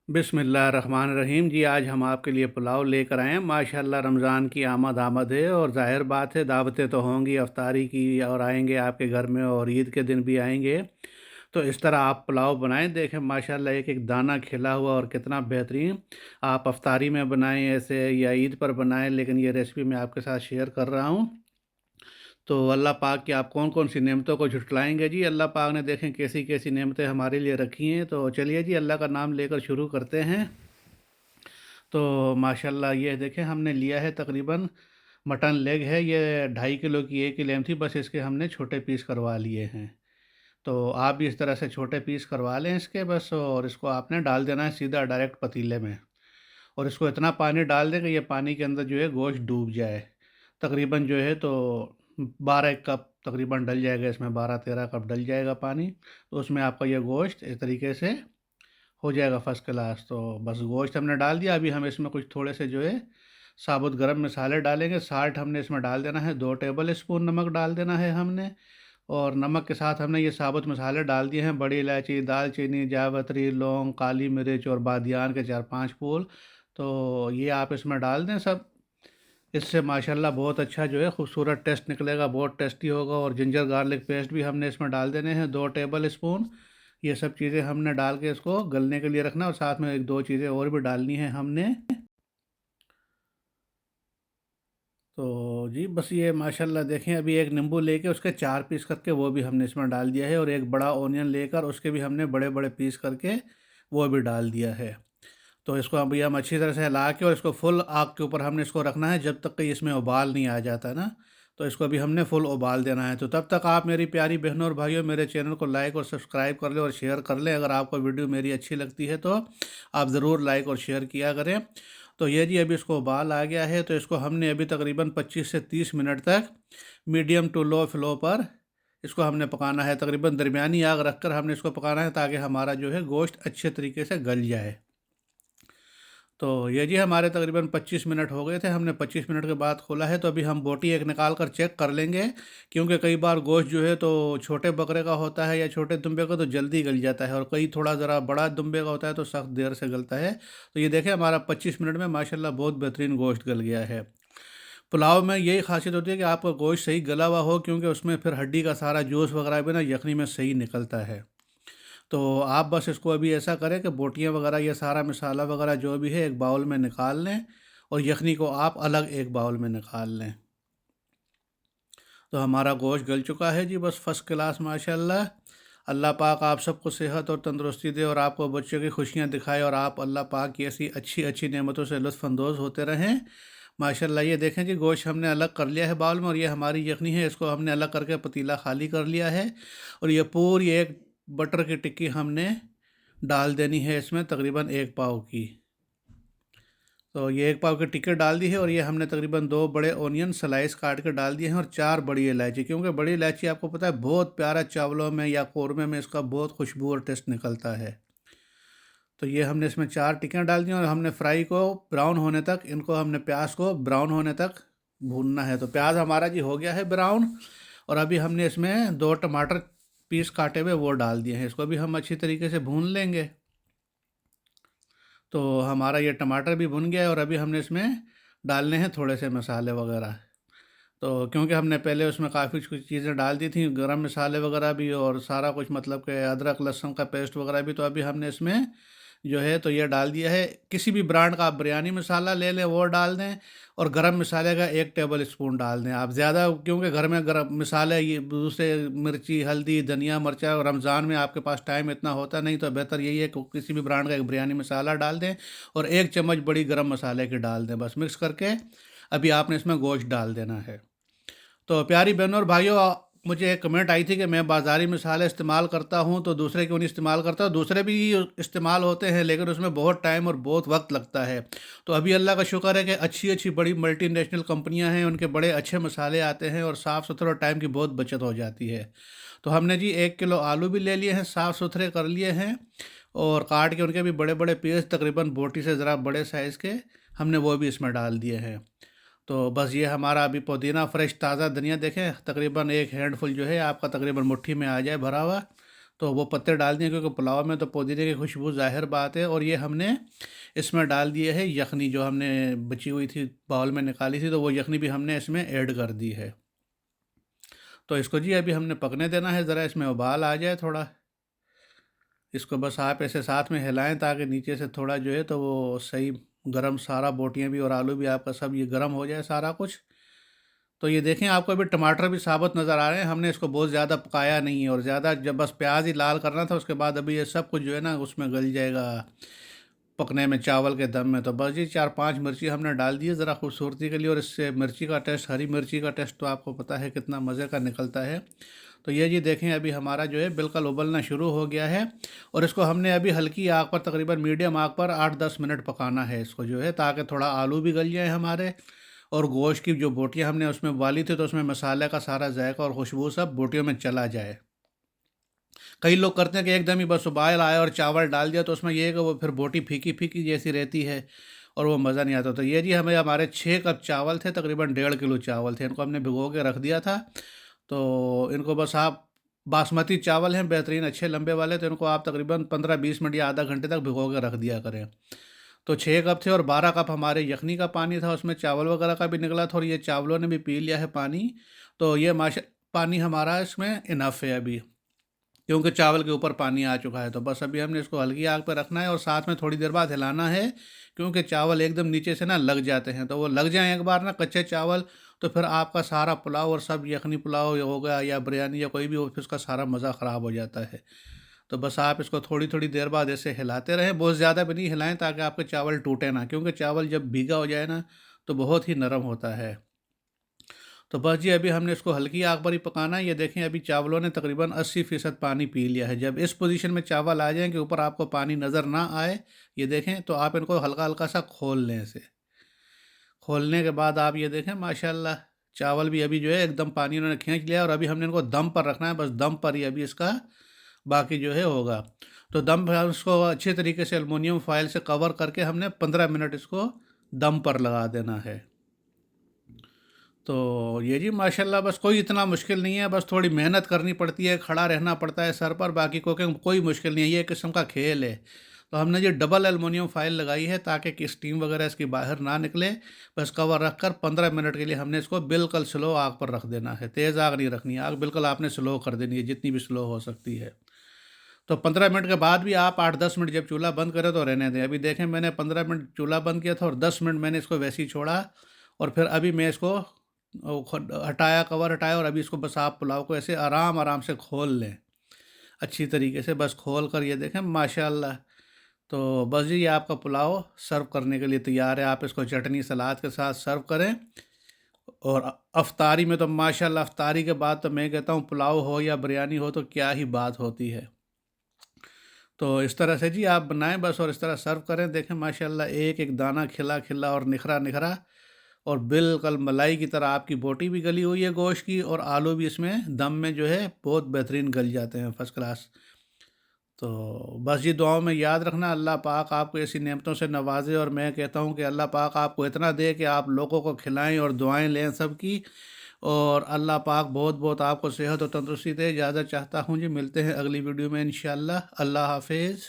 बिस्मिल्लाहिर्रहमानिर्रहीम जी। आज हम आपके लिए पुलाव लेकर आए हैं। माशाल्लाह रमज़ान की आमद आमद है और ज़ाहिर बात है दावतें तो होंगी अफ्तारी की और आएंगे आपके घर में और ईद के दिन भी आएंगे। तो इस तरह आप पुलाव बनाएं, देखें माशाल्लाह एक एक दाना खिला हुआ और कितना बेहतरीन। आप अफ्तारी में बनाएं ऐसे या ईद पर बनाएं, लेकिन ये रेसिपी मैं आपके साथ शेयर कर रहा हूँ। तो अल्लाह पाक की आप कौन कौन सी नेमतों को झुटलाएंगे जी। अल्लाह पाक ने देखें कैसी कैसी नेमतें हमारे लिए रखी हैं। तो चलिए जी अल्लाह का नाम लेकर शुरू करते हैं। तो माशाल्लाह ये देखें हमने लिया है तकरीबन मटन लेग है ये 2.5 किलो की एक ही लेम थी, बस इसके हमने छोटे पीस करवा लिए हैं। तो आप भी इस तरह से छोटे पीस करवा लें इसके बस, और इसको आपने डाल देना है सीधा डायरेक्ट पतीले में। और इसको इतना पानी डाल दें कि ये पानी के अंदर जो है गोश्त डूब जाए। तकरीबन जो है तो 12 कप तकरीबन डल जाएगा इसमें, 12-13 कप डल जाएगा पानी। तो उसमें आपका ये गोश्त इस तरीके से हो जाएगा फर्स्ट क्लास। तो बस गोश्त हमने डाल दिया। अभी हम इसमें कुछ थोड़े से जो है साबुत गरम मसाले डालेंगे। साल्ट हमने इसमें डाल देना है, 2 टेबल स्पून नमक डाल देना है हमने। और नमक के साथ हमने ये साबुत मसाले डाल दिए हैं, बड़ी इलायची, दालचीनी, जावित्री, लौंग, काली मिर्च और बादियान के 4-5 फूल। तो ये आप इसमें डाल दें सब। इससे माशाल्लाह बहुत अच्छा जो है खूबसूरत टेस्ट निकलेगा, बहुत टेस्टी होगा। और जिंजर गार्लिक पेस्ट भी हमने इसमें डाल देने हैं, 2 टेबल स्पून। ये सब चीज़ें हमने डाल के इसको गलने के लिए रखना, और साथ में एक दो चीज़ें और भी डालनी है हमने। तो जी बस ये माशाल्लाह देखें अभी एक नींबू लेके उसके 4 पीस करके वो भी हमने इसमें डाल दिया है, और एक बड़ा ओनियन लेकर उसके भी हमने बड़े बड़े पीस करके वो भी डाल दिया है। तो इसको अभी हम अच्छी तरह से हिला के और इसको फुल आग के ऊपर हमने इसको रखना है जब तक कि इसमें उबाल नहीं आ जाता ना। तो इसको अभी हमने फुल उबाल देना है। तो तब तक आप मेरी प्यारी बहनों और भाइयों मेरे चैनल को लाइक और सब्सक्राइब कर लें और शेयर कर लें। अगर आपको वीडियो मेरी अच्छी लगती है तो आप ज़रूर लाइक और शेयर किया करें। तो ये जी अभी इसको उबाल आ गया है, तो इसको हमने अभी तकरीबन 25 से 30 मिनट तक मीडियम टू लो फ्लो पर इसको हमने पकाना है। तकरीबन दरमियानी आग रखकर हमने इसको पकाना है ताकि हमारा जो है गोश्त अच्छे तरीके से गल जाए। तो ये जी हमारे तकरीबन 25 मिनट हो गए थे, हमने 25 मिनट के बाद खोला है। तो अभी हम बोटी एक निकाल कर चेक कर लेंगे, क्योंकि कई बार गोश्त जो है तो छोटे बकरे का होता है या छोटे दुम्बे का तो जल्दी गल जाता है, और कई थोड़ा ज़रा बड़ा दुम्बे का होता है तो सख्त देर से गलता है। तो ये देखें हमारा 25 मिनट में माशाल्लाह बहुत बेहतरीन गोश्त गल गया है। पुलाव में यही खासियत होती है कि आपका गोश्त सही गला हुआ हो, क्योंकि उसमें फिर हड्डी का सारा जूस वगैरह भी ना यखनी में सही निकलता है। तो आप बस इसको अभी ऐसा करें कि बोटियाँ वगैरह ये सारा मसाला वगैरह जो भी है एक बाउल में निकाल लें, और यखनी को आप अलग एक बाउल में निकाल लें। तो हमारा गोश्त गल चुका है जी, बस फर्स्ट क्लास माशाल्लाह। अल्लाह पाक आप सबको सेहत और तंदुरुस्ती दे और आपको बच्चों की खुशियाँ दिखाए, और आप अल्लाह पाक की ऐसी अच्छी अच्छी नेमतों से लुत्फ़अंदोज़ होते रहें माशाल्लाह। ये देखें जी गोश्त हमने अलग कर लिया है बाउल में, और ये हमारी यखनी है इसको हमने अलग करके पतीला खाली कर लिया है। और ये पूरी एक बटर की टिक्की हमने डाल देनी है इसमें, तकरीबन 1 पाव की। तो ये 1 पाव की टिक्की डाल दी है, और ये हमने तकरीबन 2 बड़े ओनियन स्लाइस काट के डाल दिए हैं, और 4 बड़ी इलायची, क्योंकि बड़ी इलायची आपको पता है बहुत प्यारा चावलों में या कौरमे में इसका बहुत खुशबू और टेस्ट निकलता है। तो ये हमने इसमें 4 टिक्कियाँ डाल दी, और हमने फ्राई को ब्राउन होने तक इनको हमने प्याज को ब्राउन होने तक भूनना है। तो प्याज हमारा जी हो गया है ब्राउन, और अभी हमने इसमें 2 टमाटर पीस काटे हुए वो डाल दिए हैं। इसको भी हम अच्छी तरीके से भून लेंगे। तो हमारा ये टमाटर भी भुन गया है, और अभी हमने इसमें डालने हैं थोड़े से मसाले वगैरह। तो क्योंकि हमने पहले उसमें काफ़ी कुछ चीज़ें डाल दी थी, गरम मसाले वगैरह भी और सारा कुछ, मतलब कि अदरक लहसुन का पेस्ट वगैरह भी, तो अभी हमने इसमें जो है तो ये डाल दिया है। किसी भी ब्रांड का आप बिरयानी मसाला ले लें वो डाल दें, और गरम मसाले का 1 टेबल स्पून डाल दें आप ज़्यादा, क्योंकि घर में गरम मसाले ये दूसरे मिर्ची, हल्दी, धनिया, मिर्चा, और रमज़ान में आपके पास टाइम इतना होता नहीं, तो बेहतर यही है कि किसी भी ब्रांड का एक बिरयानी मसाला डाल दें, और 1 चम्मच बड़ी गरम मसाले की डाल दें, बस मिक्स करके अभी आपने इसमें गोश्त डाल देना है। तो प्यारी बहनों और भाइयों, मुझे एक कमेंट आई थी कि मैं बाज़ारी मसाले इस्तेमाल करता हूं तो दूसरे क्यों नहीं इस्तेमाल करता। दूसरे भी इस्तेमाल होते हैं, लेकिन उसमें बहुत टाइम और बहुत वक्त लगता है। तो अभी अल्लाह का शुक्र है कि अच्छी अच्छी बड़ी मल्टीनेशनल कंपनियां हैं, उनके बड़े अच्छे मसाले आते हैं, और साफ़ सुथरे और टाइम की बहुत बचत हो जाती है। तो हमने जी 1 किलो आलू भी ले लिए हैं, साफ़ सुथरे कर लिए हैं, और काट के उनके भी बड़े बड़े पीस, तकरीबन बोटी से ज़रा बड़े साइज़ के, हमने वो भी इसमें डाल दिए हैं। तो बस ये हमारा अभी पुदीना फ्रेश ताज़ा धनिया देखें, तकरीबन एक हैंडफुल जो है आपका तकरीबन मुट्ठी में आ जाए भरा हुआ। तो वो पत्ते डाल दिए, क्योंकि पुलाव में तो पुदीने की खुशबू ज़ाहिर बात है। और ये हमने इसमें डाल दिए है यखनी, जो हमने बची हुई थी बाउल में निकाली थी, तो वो यखनी भी हमने इसमें ऐड कर दी है। तो इसको जी अभी हमने पकने देना है, ज़रा इसमें उबाल आ जाए थोड़ा। इसको बस आप ऐसे साथ में हिलाएं ताकि नीचे से थोड़ा जो है तो वो सही गरम, सारा बोटियाँ भी और आलू भी आपका सब ये गरम हो जाए सारा कुछ। तो ये देखें, आपको अभी टमाटर भी साबुत नज़र आ रहे हैं, हमने इसको बहुत ज़्यादा पकाया नहीं है। और ज़्यादा जब बस प्याज ही लाल करना था, उसके बाद अभी ये सब कुछ जो है ना उसमें गल जाएगा पकने में, चावल के दम में। तो बस जी 4-5 मिर्ची हमने डाल दी है ज़रा खूबसूरती के लिए। और इससे मिर्ची का टेस्ट, हरी मिर्ची का टेस्ट तो आपको पता है कितना मज़े का निकलता है। तो ये जी देखें, अभी हमारा जो है बिल्कुल उबलना शुरू हो गया है। और इसको हमने अभी हल्की आग पर, तकरीबन मीडियम आग पर 8-10 मिनट पकाना है इसको जो है, ताकि थोड़ा आलू भी गल जाए हमारे। और गोश्त की जो बोटियाँ हमने उसमें उबाली थी, तो उसमें मसाले का सारा जायका और खुशबू सब बोटियों में चला जाए। कई लोग करते हैं कि एकदम ही बस उबाल आया और चावल डाल दिया, तो उसमें ये है कि वो फिर बोटी फीकी फीकी जैसी रहती है और वो मज़ा नहीं आता। तो ये जी हमें, हमारे 6 कप चावल थे, तकरीबन 1.5 किलो चावल थे, इनको हमने भिगो के रख दिया था। तो इनको बस आप, बासमती चावल हैं बेहतरीन अच्छे लंबे वाले, तो इनको आप तकरीबन 15-20 मिनट या आधा घंटे तक भिगो के रख दिया करें। तो 6 कप थे और 12 कप हमारे यखनी का पानी था, उसमें चावल वगैरह का भी निकला था और ये चावलों ने भी पी लिया है पानी। तो ये माशा पानी हमारा इसमें इनफ है अभी, क्योंकि चावल के ऊपर पानी आ चुका है। तो बस अभी हमने इसको हल्की आग पर रखना है और साथ में थोड़ी देर बाद हिलाना है, क्योंकि चावल एकदम नीचे से ना लग जाते हैं। तो वो लग जाएँ एक बार ना कच्चे चावल, तो फिर आपका सारा पुलाव और सब, यखनी पुलाव हो गया या बिरयानी या कोई भी हो, फिर उसका सारा मज़ा ख़राब हो जाता है। तो बस आप इसको थोड़ी-थोड़ी देर बाद ऐसे हिलाते रहें, बहुत ज़्यादा भी नहीं हिलाएँ ताकि आपके चावल टूटे ना, क्योंकि चावल जब भीगा हो जाए ना तो बहुत ही नरम होता है। तो बस जी अभी हमने इसको हल्की आग पर ही पकाना है। ये देखें, अभी चावलों ने तकरीबन 80% पानी पी लिया है। जब इस पोजीशन में चावल आ जाएँ कि ऊपर आपको पानी नज़र ना आए, ये देखें, तो आप इनको हल्का-हल्का सा खोल लें इसे। खोलने के बाद आप ये देखें, माशाल्लाह चावल भी अभी जो है एकदम पानी इन्होंने खींच लिया। और अभी हमने इनको दम पर रखना है, बस दम पर ही अभी इसका बाकी जो है होगा। तो दम पर इसको अच्छे तरीके से एल्युमिनियम फॉयल से कवर करके हमने 15 मिनट इसको दम पर लगा देना है। तो ये जी माशाल्लाह, बस कोई इतना मुश्किल नहीं है, बस थोड़ी मेहनत करनी पड़ती है, खड़ा रहना पड़ता है सर पर, बाकी कोई मुश्किल नहीं है, ये एक किस्म का खेल है। तो हमने ये डबल एल्युमिनियम फाइल लगाई है ताकि कि स्टीम वगैरह इसकी बाहर ना निकले। बस कवर रख कर 15 मिनट के लिए हमने इसको बिल्कुल स्लो आग पर रख देना है, तेज़ आग नहीं रखनी है, आग बिल्कुल आपने स्लो कर देनी है, जितनी भी स्लो हो सकती है। तो 15 मिनट के बाद भी आप 8-10 मिनट जब चूल्हा बंद करें तो रहने दें। अभी देखें, मैंने 15 मिनट चूल्हा बंद किया था और 10 मिनट मैंने इसको वैसे ही छोड़ा। और फिर अभी मैं इसको हटाया, कवर हटाया, और अभी इसको बस आप पुलाव को ऐसे आराम आराम से खोल लें अच्छी तरीके से, बस खोल कर ये देखें माशाल्लाह। तो बस जी ये आपका पुलाव सर्व करने के लिए तैयार है। आप इसको चटनी सलाद के साथ सर्व करें। और अफ्तारी में तो माशाल्लाह, अफ्तारी के बाद तो मैं कहता हूँ पुलाव हो या बिरयानी हो तो क्या ही बात होती है। तो इस तरह से जी आप बनाएं बस, और इस तरह सर्व करें। देखें माशाल्लाह, एक एक दाना खिला खिला और निखरा निखरा, और बिल्कुल मलाई की तरह आपकी बोटी भी गली हुई है गोश्त की, और आलू भी इसमें दम में जो है बहुत बेहतरीन गल जाते हैं, फर्स्ट क्लास। तो बस ये दुआओं में याद रखना, अल्लाह पाक आपको ऐसी नेमतों से नवाजे। और मैं कहता हूँ कि अल्लाह पाक आपको इतना दे कि आप लोगों को खिलाएं और दुआएं लें सबकी। और अल्लाह पाक बहुत बहुत आपको सेहत और तंदुरुस्ती दे। इजाज़त चाहता हूँ जी, मिलते हैं अगली वीडियो में इंशाअल्लाह। अल्लाह हाफिज़।